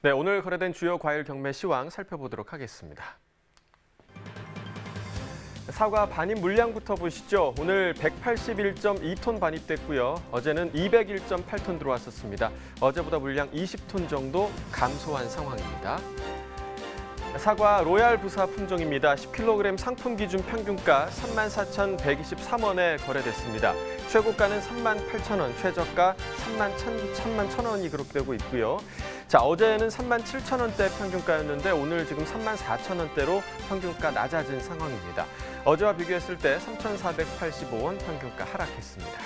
네, 오늘 거래된 주요 과일 경매 시황 살펴보도록 하겠습니다. 사과 반입 물량부터 보시죠. 오늘 181.2톤 반입됐고요. 어제는 201.8톤 들어왔었습니다. 어제보다 물량 20톤 정도 감소한 상황입니다. 사과 로얄 부사 품종입니다. 10kg 상품 기준 평균가 34,123원에 거래됐습니다. 최고가는 38,000원, 최저가 31,000원이 기록되고 있고요. 자, 어제는 37,000원대 평균가였는데 오늘 지금 34,000원대로 평균가 낮아진 상황입니다. 어제와 비교했을 때 3,485원 평균가 하락했습니다.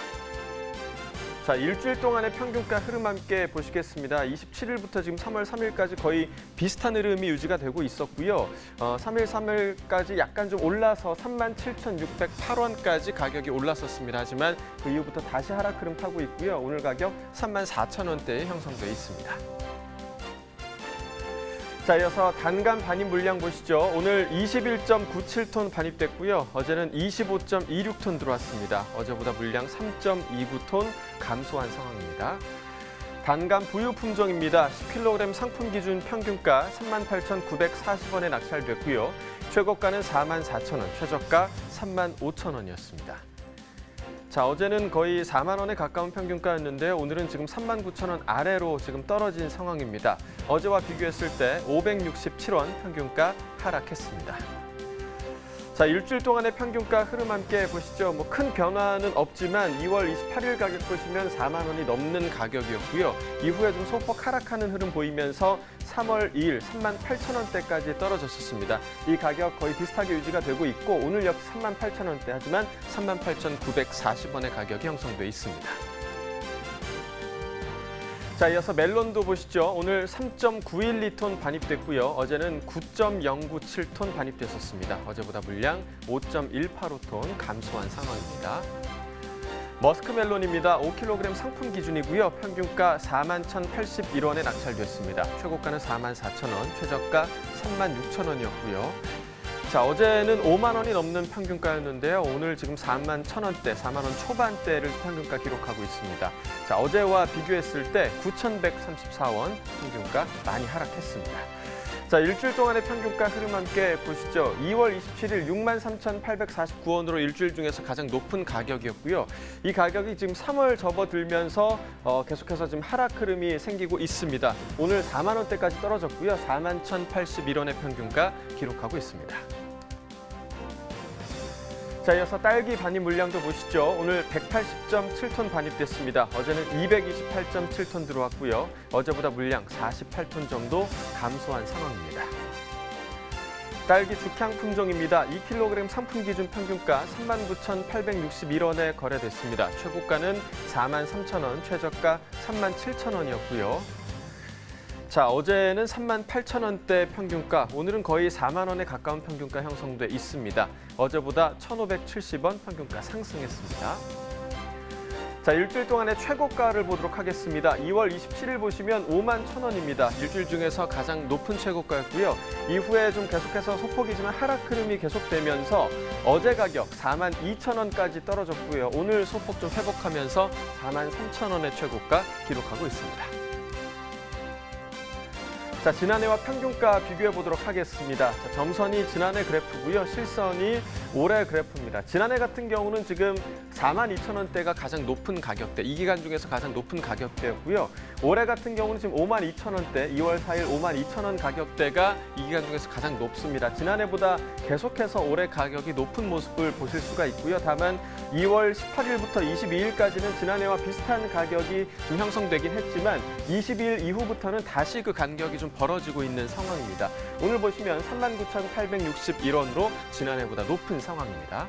자, 일주일 동안의 평균가 흐름 함께 보시겠습니다. 27일부터 지금 3월 3일까지 거의 비슷한 흐름이 유지가 되고 있었고요. 3일까지 약간 좀 올라서 37,608원까지 가격이 올랐었습니다. 하지만 그 이후부터 다시 하락 흐름 타고 있고요. 오늘 가격 34,000원대에 형성돼 있습니다. 자, 이어서 단감 반입 물량 보시죠. 오늘 21.97톤 반입됐고요. 어제는 25.26톤 들어왔습니다. 어제보다 물량 3.29톤 감소한 상황입니다. 단감 부유 품종입니다. 10kg 상품 기준 평균가 38,940원에 낙찰됐고요. 최고가는 44,000원, 최저가 35,000원이었습니다. 자, 어제는 거의 4만 원에 가까운 평균가였는데요. 오늘은 지금 39,000원 아래로 지금 떨어진 상황입니다. 어제와 비교했을 때 567원 평균가 하락했습니다. 자, 일주일 동안의 평균가 흐름 함께 보시죠. 큰 변화는 없지만 2월 28일 가격 보시면 4만 원이 넘는 가격이었고요. 이후에 좀 소폭 하락하는 흐름 보이면서 3월 2일 38,000원대까지 떨어졌었습니다. 이 가격 거의 비슷하게 유지가 되고 있고 오늘 역시 38,000원대 하지만 38,940원의 가격이 형성돼 있습니다. 자, 이어서 멜론도 보시죠. 오늘 3.912톤 반입됐고요. 어제는 9.097톤 반입됐었습니다. 어제보다 물량 5.185톤 감소한 상황입니다. 머스크멜론입니다. 5kg 상품 기준이고요. 평균가 41,081원에 낙찰됐습니다. 최고가는 44,000원, 최저가 36,000원이었고요. 자, 어제는 5만 원이 넘는 평균가였는데요. 오늘 지금 41,000원대, 4만 원 초반대를 평균가 기록하고 있습니다. 자, 어제와 비교했을 때 9,134원 평균가 많이 하락했습니다. 자, 일주일 동안의 평균가 흐름 함께 보시죠. 2월 27일 63,849원으로 일주일 중에서 가장 높은 가격이었고요. 이 가격이 지금 3월 접어들면서 계속해서 지금 하락 흐름이 생기고 있습니다. 오늘 4만 원대까지 떨어졌고요. 41,081원의 평균가 기록하고 있습니다. 자, 이어서 딸기 반입 물량도 보시죠. 오늘 180.7톤 반입됐습니다. 어제는 228.7톤 들어왔고요. 어제보다 물량 48톤 정도 감소한 상황입니다. 딸기 죽향 품종입니다. 2kg 상품 기준 평균가 39,861원에 거래됐습니다. 최고가는 43,000원, 최저가 37,000원이었고요. 자, 어제는 38,000원대 평균가, 오늘은 거의 4만 원에 가까운 평균가 형성돼 있습니다. 어제보다 1,570원 평균가 상승했습니다. 자, 일주일 동안의 최고가를 보도록 하겠습니다. 2월 27일 보시면 5만 1,000원입니다. 일주일 중에서 가장 높은 최고가였고요. 이후에 좀 계속해서 소폭이지만 하락 흐름이 계속되면서 어제 가격 4만 2,000원까지 떨어졌고요. 오늘 소폭 좀 회복하면서 4만 3,000원의 최고가 기록하고 있습니다. 자, 지난해와 평균가 비교해 보도록 하겠습니다. 자, 점선이 지난해 그래프고요. 실선이 올해 그래프입니다. 지난해 같은 경우는 지금 42,000원대가 가장 높은 가격대, 이 기간 중에서 가장 높은 가격대였고요. 올해 같은 경우는 지금 52,000원대, 2월 4일 52,000원 가격대가 이 기간 중에서 가장 높습니다. 지난해보다 계속해서 올해 가격이 높은 모습을 보실 수가 있고요. 다만 2월 18일부터 22일까지는 지난해와 비슷한 가격이 좀 형성되긴 했지만 22일 이후부터는 다시 그 간격이 좀 벌어지고 있는 상황입니다. 오늘 보시면 39,861원으로 지난해보다 높은 상황입니다.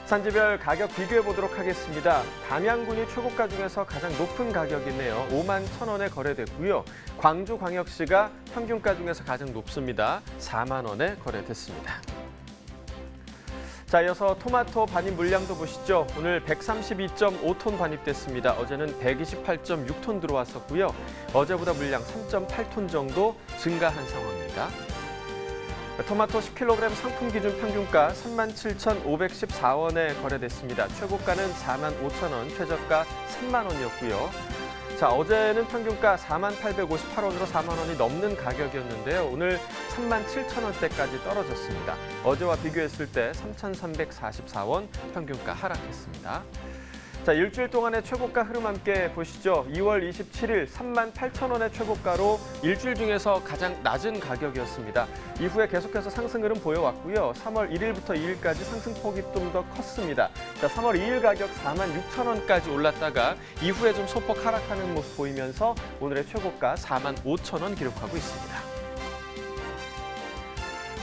산지별 가격 비교해 보도록 하겠습니다. 담양군이 최고가 중에서 가장 높은 가격이네요. 5만 1,000원에 거래됐고요. 광주광역시가 평균가 중에서 가장 높습니다. 4만 원에 거래됐습니다. 자, 이어서 토마토 반입 물량도 보시죠. 오늘 132.5톤 반입됐습니다. 어제는 128.6톤 들어왔었고요. 어제보다 물량 3.8톤 정도 증가한 상황입니다. 토마토 10kg 상품 기준 평균가 37,514원에 거래됐습니다. 최고가는 45,000원, 최저가 3만 원이었고요. 자, 어제는 평균가 4858원으로 4만 원이 넘는 가격이었는데요. 오늘 37,000원대까지 떨어졌습니다. 어제와 비교했을 때 3,344원 평균가 하락했습니다. 자, 일주일 동안의 최고가 흐름 함께 보시죠. 2월 27일 38,000원의 최고가로 일주일 중에서 가장 낮은 가격이었습니다. 이후에 계속해서 상승 흐름 보여왔고요. 3월 1일부터 2일까지 상승폭이 좀 더 컸습니다. 자, 3월 2일 가격 46,000원까지 올랐다가 이후에 좀 소폭 하락하는 모습 보이면서 오늘의 최고가 45,000원 기록하고 있습니다.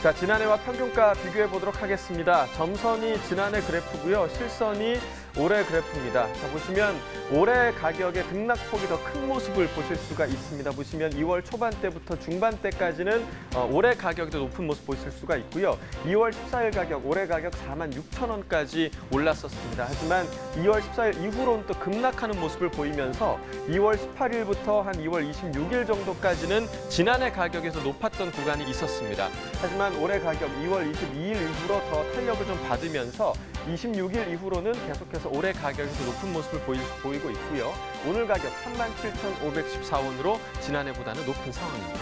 자, 지난해와 평균가 비교해 보도록 하겠습니다. 점선이 지난해 그래프고요. 실선이 올해 그래프입니다. 자, 보시면 올해 가격의 등락폭이 더 큰 모습을 보실 수가 있습니다. 보시면 2월 초반대부터 중반대까지는 올해 가격이 더 높은 모습 보실 수가 있고요. 2월 14일 가격, 올해 가격 46,000원까지 올랐었습니다. 하지만 2월 14일 이후로는 또 급락하는 모습을 보이면서 2월 18일부터 한 2월 26일 정도까지는 지난해 가격에서 높았던 구간이 있었습니다. 하지만 올해 가격 2월 22일 이후로 더 탄력을 좀 받으면서 26일 이후로는 계속해서 올해 가격에서 높은 모습을 보이고 있고요. 오늘 가격 37,514원으로 지난해보다는 높은 상황입니다.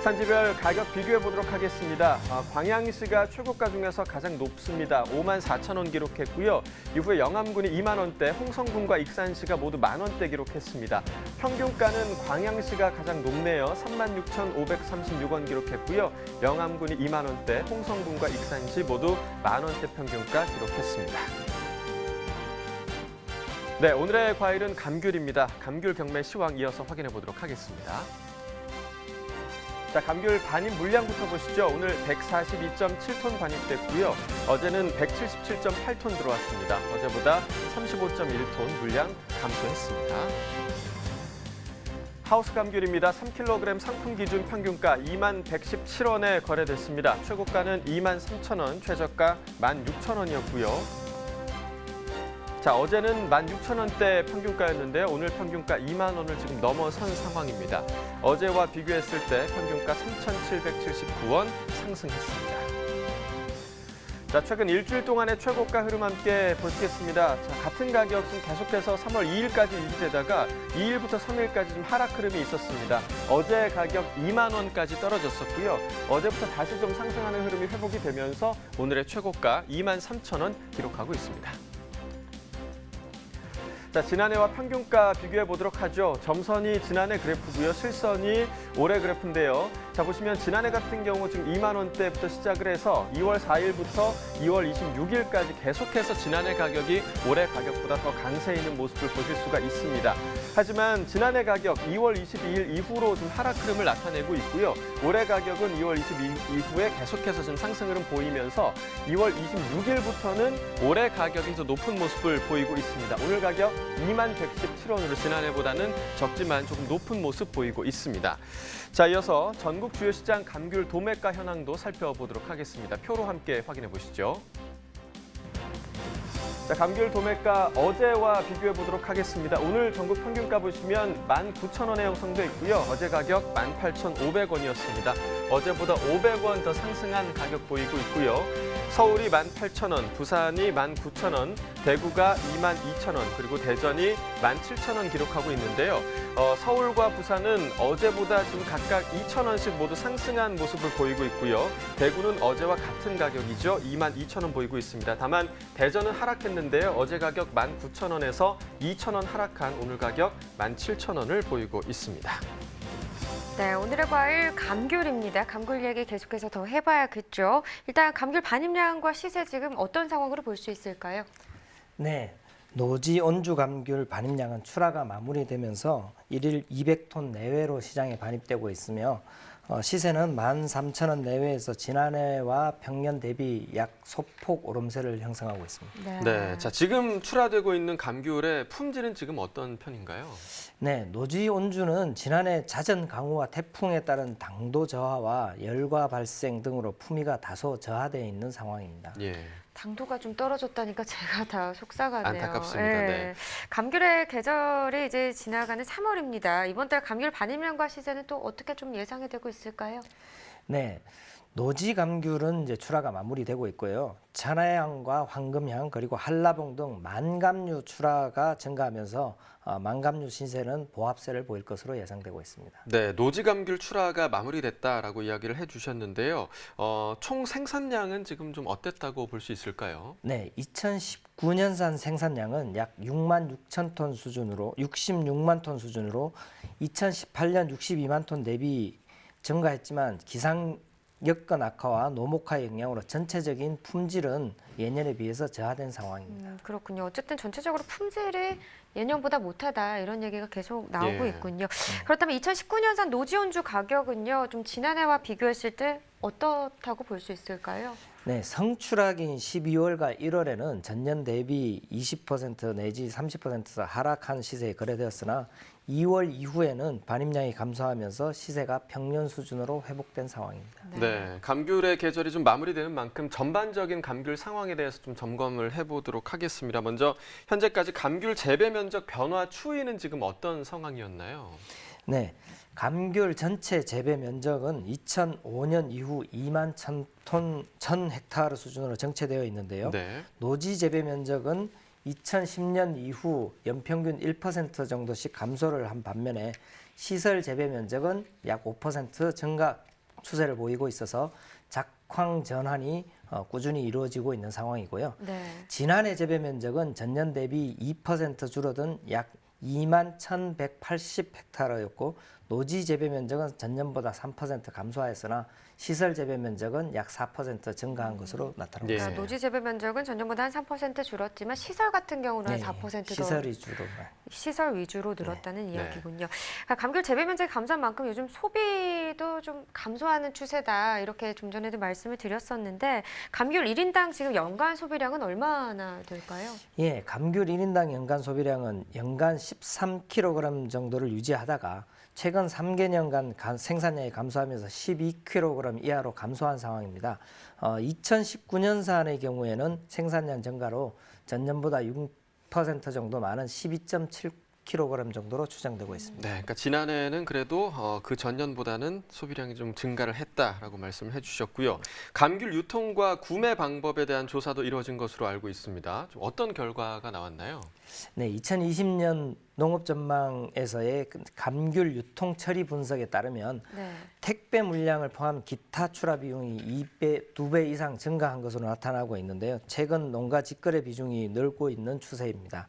산지별 가격 비교해 보도록 하겠습니다. 광양시가 최고가 중에서 가장 높습니다. 54,000원 기록했고요. 이후에 영암군이 2만 원대, 홍성군과 익산시가 모두 만원대 기록했습니다. 평균가는 광양시가 가장 높네요. 36,536원 기록했고요. 영암군이 2만 원대, 홍성군과 익산시 모두 만원대 평균가 기록했습니다. 네, 오늘의 과일은 감귤입니다. 감귤 경매 시황 이어서 확인해 보도록 하겠습니다. 자, 감귤 반입 물량부터 보시죠. 오늘 142.7톤 반입됐고요. 어제는 177.8톤 들어왔습니다. 어제보다 35.1톤 물량 감소했습니다. 하우스 감귤입니다. 3kg 상품 기준 평균가 2117원에 거래됐습니다. 최고가는 23,000원, 최저가 16,000원이었고요. 자, 어제는 16,000원대 평균가였는데요. 오늘 평균가 2만 원을 지금 넘어선 상황입니다. 어제와 비교했을 때 평균가 3,779원 상승했습니다. 자, 최근 일주일 동안의 최고가 흐름 함께 보시겠습니다. 자, 같은 가격 지금 계속해서 3월 2일까지 유지되다가 2일부터 3일까지 좀 하락 흐름이 있었습니다. 어제 가격 2만 원까지 떨어졌었고요. 어제부터 다시 좀 상승하는 흐름이 회복이 되면서 오늘의 최고가 23,000원 기록하고 있습니다. 자, 지난해와 평균가 비교해 보도록 하죠. 점선이 지난해 그래프고요. 실선이 올해 그래프인데요. 자, 보시면 지난해 같은 경우 지금 2만 원대부터 시작을 해서 2월 4일부터 2월 26일까지 계속해서 지난해 가격이 올해 가격보다 더 강세 있는 모습을 보실 수가 있습니다. 하지만 지난해 가격 2월 22일 이후로 좀 하락 흐름을 나타내고 있고요. 올해 가격은 2월 22일 이후에 계속해서 지금 상승 흐름 보이면서 2월 26일부터는 올해 가격이 더 높은 모습을 보이고 있습니다. 오늘 가격 2117원으로 지난해보다는 적지만 조금 높은 모습 보이고 있습니다. 자, 이어서 전국 주요 시장 감귤 도매가 현황도 살펴보도록 하겠습니다. 표로 함께 확인해 보시죠. 자, 감귤 도매가 어제와 비교해 보도록 하겠습니다. 오늘 전국 평균가 보시면 19,000원에 형성돼 있고요. 어제 가격 18,500원이었습니다. 어제보다 500원 더 상승한 가격 보이고 있고요. 서울이 18,000원, 부산이 19,000원, 대구가 22,000원, 그리고 대전이 17,000원 기록하고 있는데요. 서울과 부산은 어제보다 지금 각각 2,000원씩 모두 상승한 모습을 보이고 있고요. 대구는 어제와 같은 가격이죠. 22,000원 보이고 있습니다. 다만 대전은 하락했는데요. 어제 가격 19,000원에서 2,000원 하락한 오늘 가격 17,000원을 보이고 있습니다. 네, 오늘의 과일 감귤입니다. 감귤 얘기 계속해서 더 해봐야겠죠. 일단 감귤 반입량과 시세 지금 어떤 상황으로 볼 수 있을까요? 네, 노지 온주 감귤 반입량은 출하가 마무리되면서 1일 200톤 내외로 시장에 반입되고 있으며 시세는 13,000원 내외에서 지난해와 평년 대비 약 소폭 오름세를 형성하고 있습니다. 네, 자, 지금 출하되고 있는 감귤의 품질은 지금 어떤 편인가요? 네, 노지 온주는 지난해 잦은 강우와 태풍에 따른 당도 저하와 열과 발생 등으로 품위가 다소 저하되어 있는 상황입니다. 예. 당도가 좀 떨어졌다니까 제가 다 속상하네요. 안타깝습니다. 네. 감귤의 계절이 이제 지나가는 3월입니다. 이번 달 감귤 반입량과 시세는 또 어떻게 좀 예상이 되고 있을까요? 네, 노지 감귤은 이제 출하가 마무리되고 있고요. 천하향과 황금향 그리고 한라봉 등 만감류 출하가 증가하면서 만감류 신세는 보합세를 보일 것으로 예상되고 있습니다. 네, 노지감귤 출하가 마무리됐다라고 이야기를 해주셨는데요. 총 생산량은 지금 좀 어땠다고 볼 수 있을까요? 네, 2019년산 생산량은 약 6만 6천 톤 수준으로 66만 톤 수준으로 2018년 62만 톤 대비 증가했지만 기상 여건 악화와 노목화의 영향으로 전체적인 품질은 예년에 비해서 저하된 상황입니다. 그렇군요. 어쨌든 전체적으로 품질이 예년보다 못하다 이런 얘기가 계속 나오고 예. 있군요. 그렇다면 2019년산 노지온주 가격은요, 좀 지난해와 비교했을 때 어떻다고 볼 수 있을까요? 네, 성출하기인 12월과 1월에는 전년 대비 20% 내지 30% 하락한 시세에 거래되었으나 2월 이후에는 반입량이 감소하면서 시세가 평년 수준으로 회복된 상황입니다. 네, 감귤의 계절이 좀 마무리되는 만큼 전반적인 감귤 상황에 대해서 좀 점검을 해보도록 하겠습니다. 먼저 현재까지 감귤 재배 면적 변화 추이는 지금 어떤 상황이었나요? 네, 감귤 전체 재배 면적은 2005년 이후 2만 1,000 헥타르 수준으로 정체되어 있는데요. 네. 노지 재배 면적은 2010년 이후 연평균 1% 정도씩 감소를 한 반면에 시설 재배 면적은 약 5% 증가 추세를 보이고 있어서 작황 전환이 꾸준히 이루어지고 있는 상황이고요. 네. 지난해 재배 면적은 전년 대비 2% 줄어든 약 2만 1,180 헥타르였고 노지 재배 면적은 전년보다 3% 감소하였으나 시설 재배 면적은 약 4% 증가한 것으로 나타나고 예. 있습니다. 그러니까 노지 재배 면적은 전년보다 한 3% 줄었지만 시설 같은 경우는 네, 4% 더 시설이 주로 시설 위주로 늘었다는 네. 이야기군요. 그러니까 감귤 재배 면적이 감소한 만큼 요즘 소비도 좀 감소하는 추세다 이렇게 좀 전에도 말씀을 드렸었는데 감귤 1인당 지금 연간 소비량은 얼마나 될까요? 예, 감귤 1인당 연간 소비량은 연간 13kg 정도를 유지하다가 최근 3개년간 생산량이 감소하면서 12kg 이하로 감소한 상황입니다. 2019년산의 경우에는 생산량 증가로 전년보다 6% 정도 많은 12.7kg 정도로 추정되고 있습니다. 네, 그러니까 지난해는 그래도 그 전년보다는 소비량이 좀 증가를 했다라고 말씀을 해주셨고요. 감귤 유통과 구매 방법에 대한 조사도 이루어진 것으로 알고 있습니다. 좀 어떤 결과가 나왔나요? 네, 2020년 농업전망에서의 감귤 유통 처리 분석에 따르면 네. 택배 물량을 포함 기타 출하 비용이 2배 이상 증가한 것으로 나타나고 있는데요. 최근 농가 직거래 비중이 늘고 있는 추세입니다.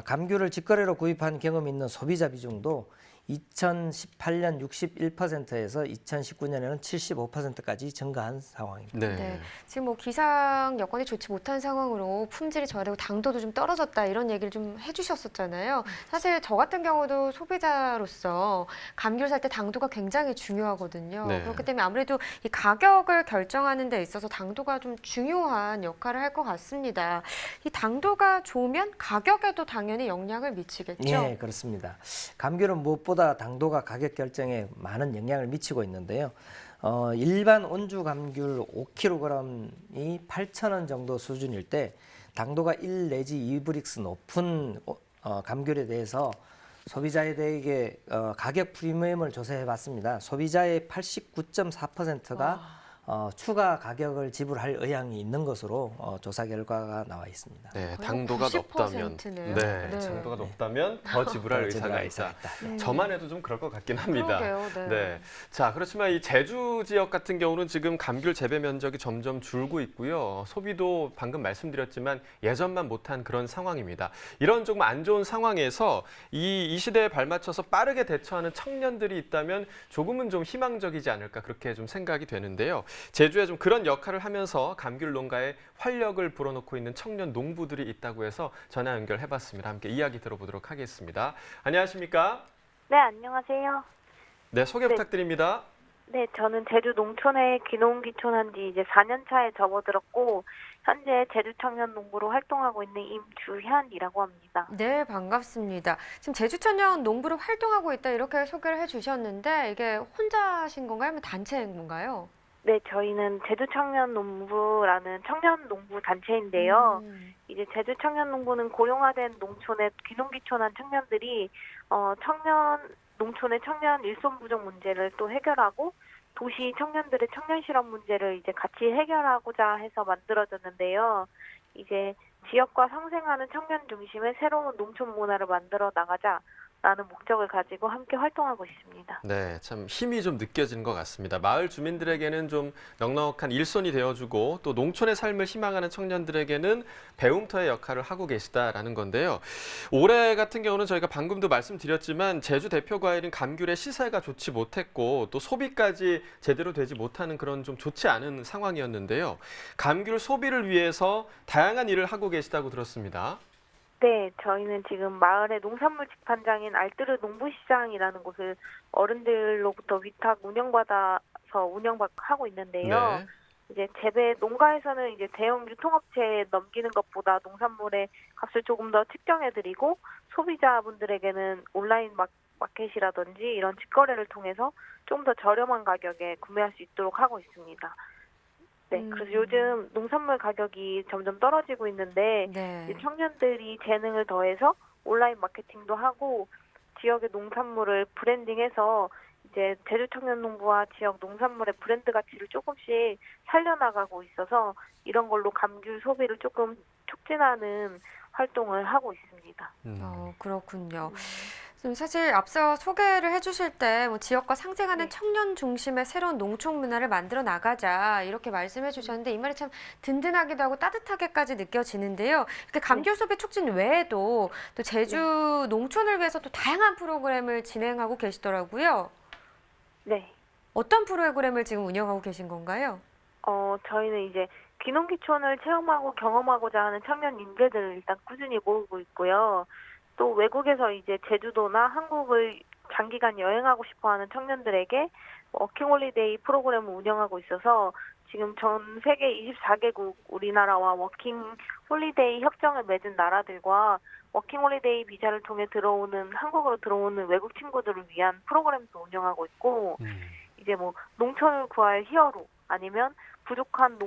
감귤을 직거래로 구입한 경험이 있는 소비자 비중도 2018년 61%에서 2019년에는 75%까지 증가한 상황입니다. 네. 네. 지금 뭐 기상 여건이 좋지 못한 상황으로 품질이 저하되고 당도도 좀 떨어졌다 이런 얘기를 좀 해주셨었잖아요. 사실 저 같은 경우도 소비자로서 감귤 살 때 당도가 굉장히 중요하거든요. 네. 그렇기 때문에 아무래도 이 가격을 결정하는 데 있어서 당도가 좀 중요한 역할을 할 것 같습니다. 이 당도가 좋으면 가격에도 당연히 영향을 미치겠죠. 예, 그렇습니다. 감귤은 무엇보다 당도가 가격 결정에 많은 영향을 미치고 있는데요. 일반 온주 감귤 5kg이 8,000원 정도 수준일 때 당도가 1 내지 2브릭스 높은 감귤에 대해서 소비자에게 가격 프리미엄을 조사해 봤습니다. 소비자의 89.4%가 추가 가격을 지불할 의향이 있는 것으로 조사 결과가 나와 있습니다. 네, 거의 당도가 90% 높다면, 네요. 네, 네. 당도가 높다면 더 지불할 의사가 있다. 저만 해도 좀 그럴 것 같긴 합니다. 그러게요. 네. 자, 그렇지만 이 제주 지역 같은 경우는 지금 감귤 재배 면적이 점점 줄고 있고요. 소비도 방금 말씀드렸지만 예전만 못한 그런 상황입니다. 이런 조금 안 좋은 상황에서 이 시대에 발맞춰서 빠르게 대처하는 청년들이 있다면 조금은 좀 희망적이지 않을까 그렇게 좀 생각이 되는데요. 제주에 좀 그런 역할을 하면서 감귤 농가에 활력을 불어넣고 있는 청년 농부들이 있다고 해서 전화 연결해봤습니다. 함께 이야기 들어보도록 하겠습니다. 안녕하십니까? 네, 안녕하세요. 네, 소개 부탁드립니다. 네, 저는 제주 농촌에 귀농귀촌한 지 이제 4년 차에 접어들었고 현재 제주 청년 농부로 활동하고 있는 임주현이라고 합니다. 네, 반갑습니다. 지금 제주 청년 농부로 활동하고 있다 이렇게 소개를 해주셨는데 이게 혼자신 건가요? 아니면 단체인 건가요? 네, 저희는 제주 청년 농부라는 청년 농부 단체인데요. 이제 제주 청년 농부는 고령화된 농촌에 귀농귀촌한 청년들이 농촌의 청년 일손 부족 문제를 또 해결하고 도시 청년들의 청년 실업 문제를 이제 같이 해결하고자 해서 만들어졌는데요. 이제 지역과 상생하는 청년 중심의 새로운 농촌 문화를 만들어 나가자라는 목적을 가지고 함께 활동하고 있습니다. 네, 참 힘이 좀 느껴지는 것 같습니다. 마을 주민들에게는 좀 넉넉한 일손이 되어주고 또 농촌의 삶을 희망하는 청년들에게는 배움터의 역할을 하고 계시다라는 건데요. 올해 같은 경우는 저희가 방금도 말씀드렸지만 제주 대표 과일인 감귤의 시세가 좋지 못했고 또 소비까지 제대로 되지 못하는 그런 좀 좋지 않은 상황이었는데요. 감귤 소비를 위해서 다양한 일을 하고 계시다고 들었습니다. 네, 저희는 지금 마을의 농산물 직판장인 알뜨르 농부시장이라는 곳을 어른들로부터 위탁 운영받아서 운영하고 있는데요. 네. 이제 재배 농가에서는 이제 대형 유통업체에 넘기는 것보다 농산물의 값을 조금 더 측정해드리고 소비자분들에게는 온라인 마켓이라든지 이런 직거래를 통해서 좀 더 저렴한 가격에 구매할 수 있도록 하고 있습니다. 네, 그래서 요즘 농산물 가격이 점점 떨어지고 있는데 네. 이제 청년들이 재능을 더해서 온라인 마케팅도 하고 지역의 농산물을 브랜딩해서 이제 제주 청년농부와 지역 농산물의 브랜드 가치를 조금씩 살려나가고 있어서 이런 걸로 감귤 소비를 조금 촉진하는 활동을 하고 있습니다. 그렇군요. 지금 사실 앞서 소개를 해주실 때 뭐 지역과 상생하는 네. 청년 중심의 새로운 농촌 문화를 만들어 나가자 이렇게 말씀해 주셨는데 이 말이 참 든든하기도 하고 따뜻하게까지 느껴지는데요. 이렇게 감귤 소비 촉진 외에도 또 제주 농촌을 위해서 또 다양한 프로그램을 진행하고 계시더라고요. 네. 어떤 프로그램을 지금 운영하고 계신 건가요? 저희는 이제 귀농귀촌을 체험하고 경험하고자 하는 청년 인재들을 일단 꾸준히 모으고 있고요. 또 외국에서 이제 제주도나 한국을 장기간 여행하고 싶어하는 청년들에게 워킹홀리데이 프로그램을 운영하고 있어서 지금 전 세계 24개국 우리나라와 워킹홀리데이 협정을 맺은 나라들과 워킹홀리데이 비자를 통해 한국으로 들어오는 외국 친구들을 위한 프로그램도 운영하고 있고 이제 뭐 농촌을 구할 히어로 아니면 부족한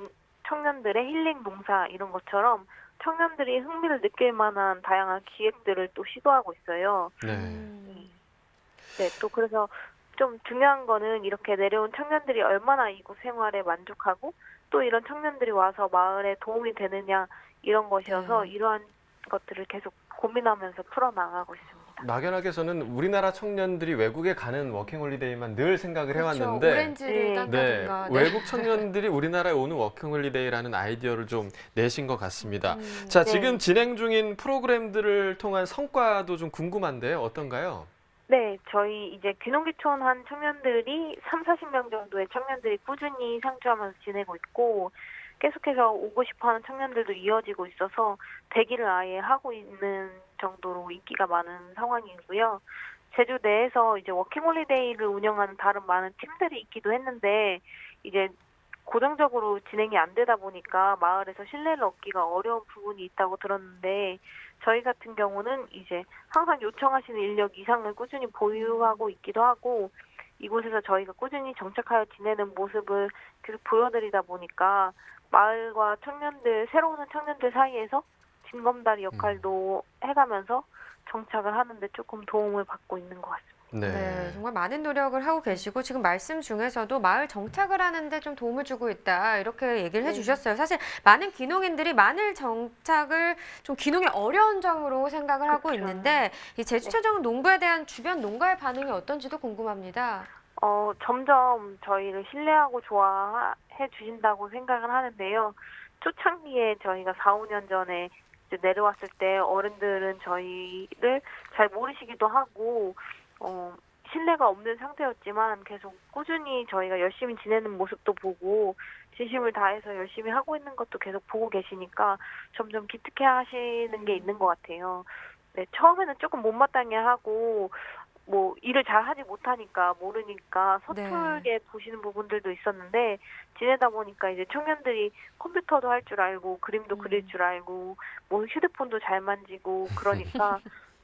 청년들의 힐링 농사 이런 것처럼 청년들이 흥미를 느낄 만한 다양한 기획들을 또 시도하고 있어요. 네, 또 그래서 좀 중요한 거는 이렇게 내려온 청년들이 얼마나 이곳 생활에 만족하고 또 이런 청년들이 와서 마을에 도움이 되느냐 이런 것이어서 이러한 것들을 계속 고민하면서 풀어나가고 있습니다. 막연하게 저는 우리나라 청년들이 외국에 가는 워킹홀리데이만 늘 생각을 해왔는데 오렌지를 딴다든가. 외국 청년들이 우리나라에 오는 워킹홀리데이라는 아이디어를 좀 내신 것 같습니다. 자, 지금 진행 중인 프로그램들을 통한 성과도 좀 궁금한데요. 어떤가요? 네, 저희 이제 귀농귀촌 한 청년들이 30-40명 정도의 청년들이 꾸준히 상주하면서 지내고 있고 계속해서 오고 싶어하는 청년들도 이어지고 있어서 대기를 아예 하고 있는 정도로 인기가 많은 상황이고요. 제주 내에서 이제 워킹홀리데이를 운영하는 다른 많은 팀들이 있기도 했는데 이제 고정적으로 진행이 안 되다 보니까 마을에서 신뢰를 얻기가 어려운 부분이 있다고 들었는데 저희 같은 경우는 이제 항상 요청하시는 인력 이상을 꾸준히 보유하고 있기도 하고 이곳에서 저희가 꾸준히 정착하여 지내는 모습을 계속 보여드리다 보니까 마을과 새로운 청년들 사이에서 징검다리 역할도 해가면서 정착을 하는데 조금 도움을 받고 있는 것 같습니다. 네, 정말 많은 노력을 하고 계시고 지금 말씀 중에서도 마을 정착을 하는데 좀 도움을 주고 있다 이렇게 얘기를 해주셨어요. 사실 많은 귀농인들이 마을 정착을 좀 귀농의 어려운 점으로 생각을 하고 있는데 이 제주청년 농부에 대한 주변 농가의 반응이 어떤지도 궁금합니다. 점점 저희를 신뢰하고 좋아해 주신다고 생각을 하는데요. 초창기에 저희가 4-5년 전에 이제 내려왔을 때 어른들은 저희를 잘 모르시기도 하고 신뢰가 없는 상태였지만 계속 꾸준히 저희가 열심히 지내는 모습도 보고 진심을 다해서 열심히 하고 있는 것도 계속 보고 계시니까 점점 기특해 하시는 게 있는 것 같아요. 네, 처음에는 조금 못마땅해 하고 뭐 일을 잘 하지 못하니까 모르니까 서툴게 보시는 부분들도 있었는데 지내다 보니까 이제 청년들이 컴퓨터도 할 줄 알고 그림도 그릴 줄 알고 뭐 휴대폰도 잘 만지고 그러니까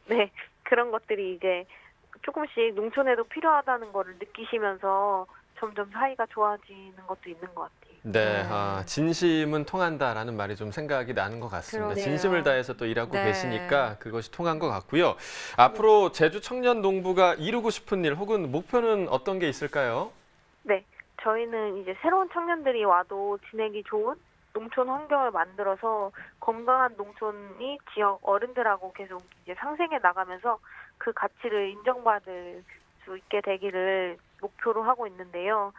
네, 그런 것들이 이제 조금씩 농촌에도 필요하다는 거를 느끼시면서 점점 사이가 좋아지는 것도 있는 것 같아요. 네, 진심은 통한다라는 말이 좀 생각이 나는 것 같습니다. 그러네요. 진심을 다해서 또 일하고 네. 계시니까 그것이 통한 것 같고요. 앞으로 제주 청년 농부가 이루고 싶은 일 혹은 목표는 어떤 게 있을까요? 네, 저희는 이제 새로운 청년들이 와도 지내기 좋은 농촌 환경을 만들어서 건강한 농촌이 지역 어른들하고 계속 이제 상생해 나가면서 그 가치를 인정받을 수 있게 되기를 목표로 하고 있는데요.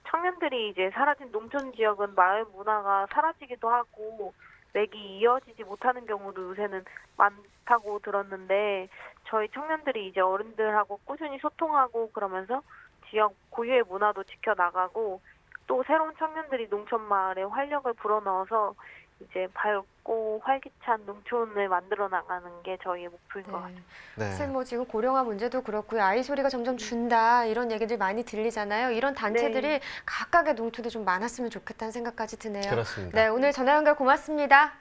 청년들이 이제 사라진 농촌 지역은 마을 문화가 사라지기도 하고 맥이 이어지지 못하는 경우도 요새는 많다고 들었는데 저희 청년들이 이제 어른들하고 꾸준히 소통하고 그러면서 지역 고유의 문화도 지켜나가고 또 새로운 청년들이 농촌 마을에 활력을 불어넣어서 이제 밝고 활기찬 농촌을 만들어 나가는 게 저희의 목표인 것 같아요. 네. 사실 뭐 지금 고령화 문제도 그렇고요. 아이 소리가 점점 준다 이런 얘기들 많이 들리잖아요. 이런 단체들이 네. 각각의 농촌에 좀 많았으면 좋겠다는 생각까지 드네요. 그렇습니다. 네, 오늘 전화 연결 고맙습니다.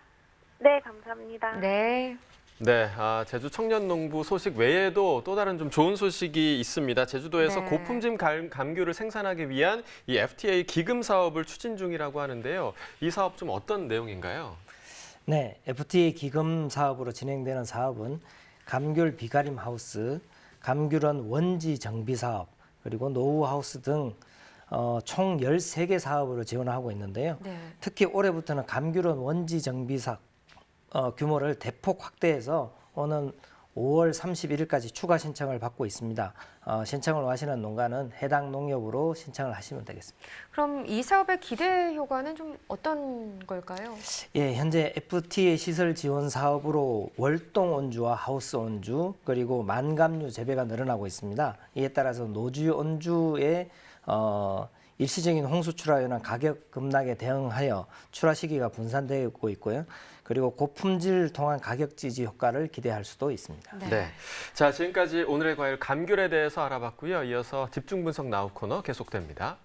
네, 감사합니다. 네. 네, 제주 청년농부 소식 외에도 또 다른 좀 좋은 소식이 있습니다. 제주도에서 네. 고품질 감귤을 생산하기 위한 이 FTA 기금 사업을 추진 중이라고 하는데요. 이 사업 좀 어떤 내용인가요? 네, FTA 기금 사업으로 진행되는 사업은 감귤 비가림 하우스, 감귤원 원지 정비 사업, 그리고 노후 하우스 등 총 13개 사업으로 지원하고 있는데요. 네. 특히 올해부터는 감귤원 원지 정비 사업 규모를 대폭 확대해서 오는 5월 31일까지 추가 신청을 받고 있습니다. 신청을 하시는 농가는 해당 농협으로 신청을 하시면 되겠습니다. 그럼 이 사업의 기대 효과는 좀 어떤 걸까요? 예, 현재 FTA 시설 지원 사업으로 월동 온주와 하우스 온주 그리고 만감류 재배가 늘어나고 있습니다. 이에 따라서 노주 온주의 일시적인 홍수 출하에 인한 가격 급락에 대응하여 출하 시기가 분산되고 있고요. 그리고 고품질 통한 가격 지지 효과를 기대할 수도 있습니다. 네. 자, 지금까지 오늘의 과일 감귤에 대해서 알아봤고요. 이어서 집중 분석 나우 코너 계속됩니다.